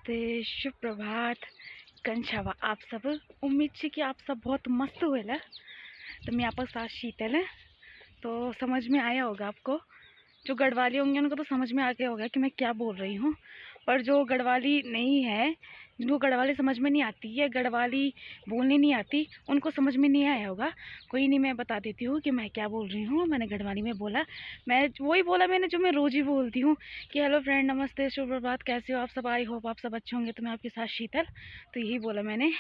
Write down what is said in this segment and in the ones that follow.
नमस्ते, शुभ प्रभात, कंछावा आप सब। उम्मीद है कि आप सब बहुत मस्त हुए ना। तो मैं आपका साथ शीतल है। तो समझ में आया होगा आपको, जो गढ़वाली होंगे उनको तो समझ में आ गया होगा कि मैं क्या बोल रही हूँ। पर जो गढ़वाली नहीं है, जिनको गढ़वाली समझ में नहीं आती है, गढ़वाली बोलने नहीं आती, उनको समझ में नहीं आया होगा। कोई नहीं, मैं बता देती हूँ कि मैं क्या बोल रही हूँ। मैंने गढ़वाली में बोला, मैं वही बोला मैंने जो मैं रोज़ ही बोलती हूँ कि हेलो फ्रेंड, नमस्ते, शुभ प्रभात, कैसे हो आप सब। आई होप आप सब अच्छे होंगे। तो मैं आपके साथ शीतल, तो यही बोला मैंने,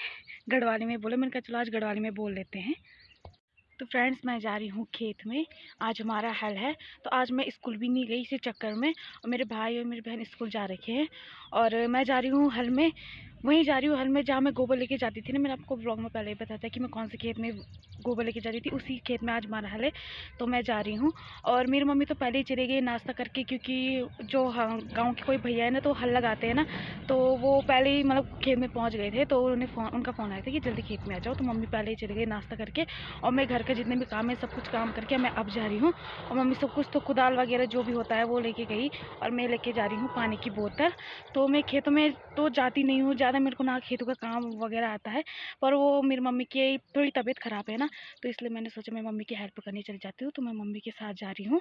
गढ़वाली में बोला। मैंने कहा चलो आज गढ़वाली में बोल लेते हैं। तो फ्रेंड्स, मैं जा रही हूँ खेत में। आज हमारा हल है। तो आज मैं स्कूल भी नहीं गई इसी चक्कर में, और मेरे भाई और मेरी बहन स्कूल जा रखे हैं और मैं जा रही हूँ हल में। वहीं जा रही हूँ हल में जहाँ मैं गोबर लेके जाती थी ना। मैंने आपको ब्लॉग में पहले ही बताया था कि मैं कौन से खेत में गोबर लेके जाती थी, उसी खेत में आज हमारा हल है। तो मैं जा रही हूँ। और मेरी मम्मी तो पहले ही चले गई नाश्ता करके, क्योंकि जो गाँव के कोई भैया है ना, तो हल लगाते हैं ना, तो वो पहले ही मतलब खेत में पहुँच गए थे। तो उनका फ़ोन आया था कि जल्दी खेत में आ जाओ। तो मम्मी पहले ही चले गई नाश्ता करके, और मैं घर का जितने भी काम है सब कुछ काम करके मैं अब जा रही हूँ। और मम्मी सब कुछ तो कुदाल वगैरह जो भी होता है वो लेके गई, और मैं लेके जा रही हूँ पानी की बोतल। तो मैं खेतों में तो जाती नहीं हूँ ज़्यादा, मेरे को ना खेतों का काम वगैरह आता है। पर वो मेरी मम्मी की थोड़ी तबीयत ख़राब है ना, तो इसलिए मैंने सोचा मैं मम्मी की हेल्प करने चली जाती हूँ। तो मैं मम्मी के साथ जा रही हूँ।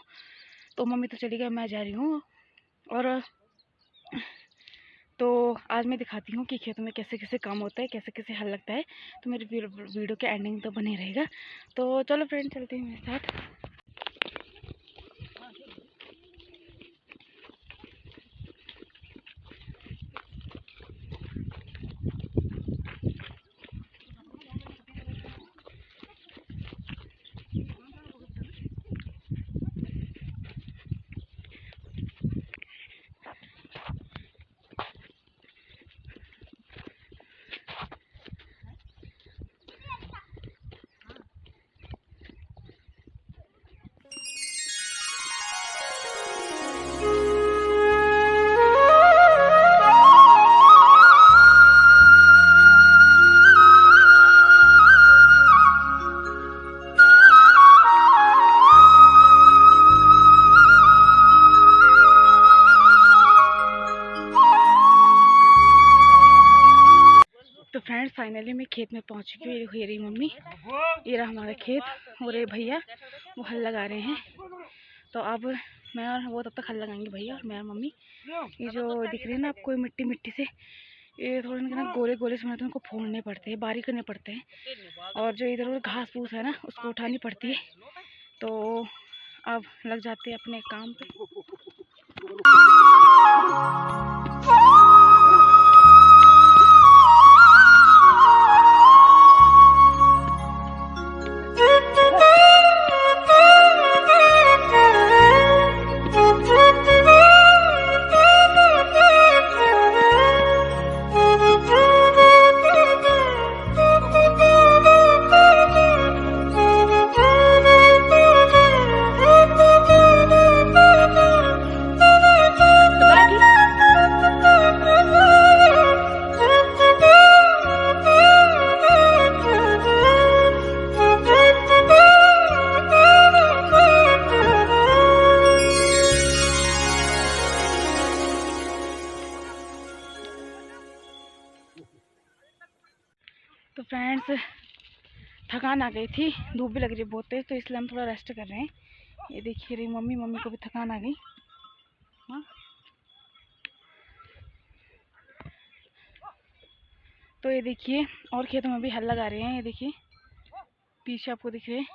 तो मम्मी तो चली गई, मैं जा रही हूँ। और तो आज मैं दिखाती हूँ कि खेतों में कैसे कैसे काम होता है, कैसे कैसे हल लगता है। तो मेरी वीडियो के एंडिंग तो बने रहेगा। तो चलो फ्रेंड, चलते हैं मेरे साथ। तो फ्रेंड्स, फाइनली मैं खेत में पहुंच चुकी हूँ। ये रही मम्मी, ये रहा हमारा खेत, और ये भैया वो हल लगा रहे हैं। तो अब मैं और वो तब तक हल लगाएंगे भैया और मैं और मम्मी। ये जो दिख रही है ना आपको, मिट्टी मिट्टी से, ये थोड़े ना गोले गोले से उनको फोड़ने पड़ते हैं, बारीक करने पड़ते हैं। और जो इधर उधर घास फूस है ना, उसको उठानी पड़ती है। तो अब लग जाते हैं अपने काम पे। तो फ्रेंड्स, थकान आ गई थी, धूप भी लग रही बहुत तेज, तो इसलिए हम थोड़ा रेस्ट कर रहे हैं। ये देखिए रही मम्मी, मम्मी को भी थकान आ गई। हाँ, तो ये देखिए, और खेतों में भी हल लगा रहे हैं। ये देखिए पीछे आपको दिख रहे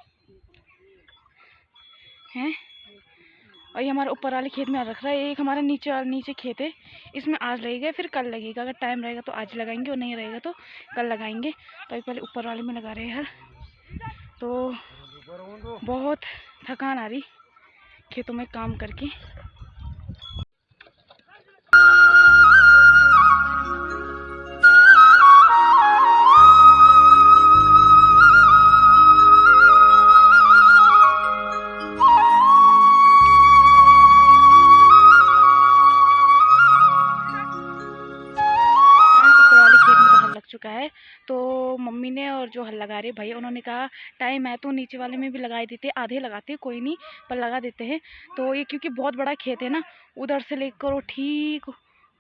हैं। और ये हमारे ऊपर वाले खेत में रख रहा है। एक हमारा नीचे खेत है, इसमें आज लगेगा, फिर कल लगेगा। अगर टाइम रहेगा तो आज लगाएंगे, और नहीं रहेगा तो कल लगाएंगे। तो अभी पहले ऊपर वाले में लगा रहे हैं हल। तो बहुत थकान आ रही खेतों में काम करके। चुका है। तो मम्मी ने और जो हल लगा रहे भैया, उन्होंने कहा टाइम है तो नीचे वाले में भी लगा देते, आधे लगाते, कोई नहीं पर लगा देते हैं। तो ये क्योंकि बहुत बड़ा खेत है ना, उधर से लेकर वो ठीक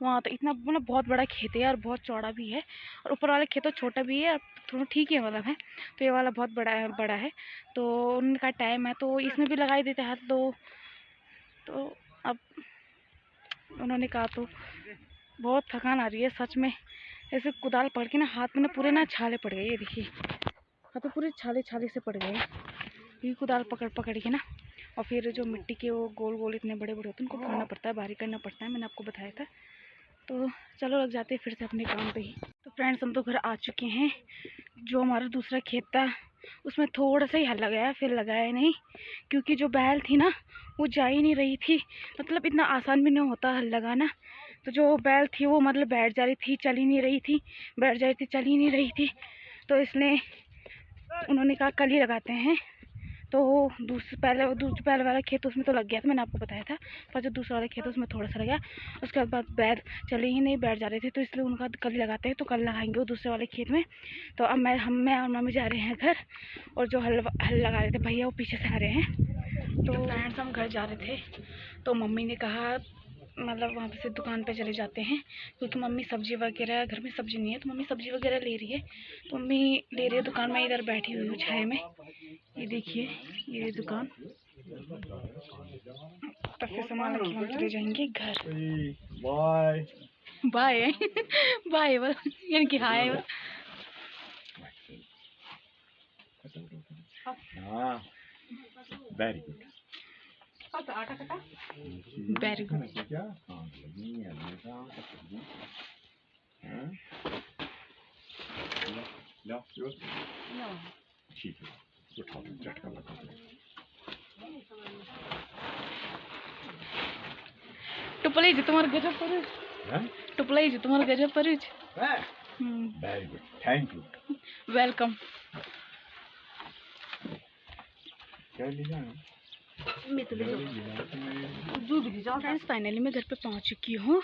वहाँ तो इतना मतलब बहुत बड़ा खेत है और बहुत चौड़ा भी है, और ऊपर वाला खेत तो छोटा भी है और थोड़ा ठीक है मतलब है। तो ये वाला बहुत बड़ा है। तो उनका टाइम है तो इसमें भी लगाई देते हैं। तो अब उन्होंने कहा तो बहुत थकान आ रही है सच में। ऐसे कुदाल पकड़ के ना हाथ में ना पूरे ना छाले पड़ गए, ये देखिए हाथ में पूरे छाले छाले से पड़ गए ये कुदाल पकड़ पकड़ के ना। और फिर जो मिट्टी के वो गोल गोल इतने बड़े बड़े होते हैं उनको करना पड़ता है, बारीक करना पड़ता है, मैंने आपको बताया था। तो चलो लग जाते हैं फिर से अपने काम पे ही। तो फ्रेंड्स हम तो घर आ चुके हैं। जो हमारा दूसरा खेत था उसमें थोड़ा सा ही हल लगाया, फिर लगाया नहीं, क्योंकि जो बैल थी ना वो जा ही नहीं रही थी। मतलब इतना आसान भी नहीं होता हल लगाना। तो जो बैल थी वो मतलब बैठ जा रही थी, चल ही नहीं रही थी, बैठ जा रही थी, चल ही नहीं रही थी। तो इसलिए उन्होंने कहा कल ही लगाते हैं। तो पहले वाला खेत उसमें तो लग गया था, मैंने आपको बताया था। पर जो दूसरा वाला खेत उसमें थोड़ा सा लगा, उसके बाद बैल चले ही नहीं, बैठ जा रहे थे। तो इसलिए उनका कल ही लगाते हैं, तो कल लगाएंगे वो दूसरे वाले खेत में। तो अब मैं और मम्मी जा रहे हैं घर, और जो हल लगा रहे थे भैया वो पीछे से आ रहे हैं। तो फ्रेंड्स हम घर जा रहे थे तो मम्मी ने कहा मतलब वहाँ से दुकान पे चले जाते हैं, क्योंकि मम्मी सब्जी वगैरह, घर में सब्जी नहीं है तो मम्मी सब्जी वगैरह ले रही है। तो मम्मी ले रही है दुकान में, इधर बैठी हुई हूँ छाया में। ये देखिए ये दुकान। तो फिर सामान रख के हम चले जाएंगे घर। बाय बाय बाय यानी कि hi. Very good very good. टुपलाई जी तुम्हारे गजब पर, टुपलाई जी तुम्हारे गजब पर। Very good, thank you, welcome. Friends finally मैं घर पे पहुंच चुकी हूँ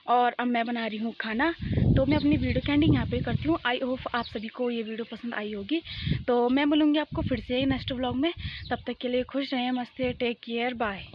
और अब मैं बना रही हूँ खाना। तो मैं अपनी वीडियो की एंडिंग यहाँ पे करती हूँ। आई होप आप सभी को ये वीडियो पसंद आई होगी। तो मैं मिलूँगी आपको फिर से नेक्स्ट व्लॉग में। तब तक के लिए खुश रहें, मस्त टेक केयर, बाय।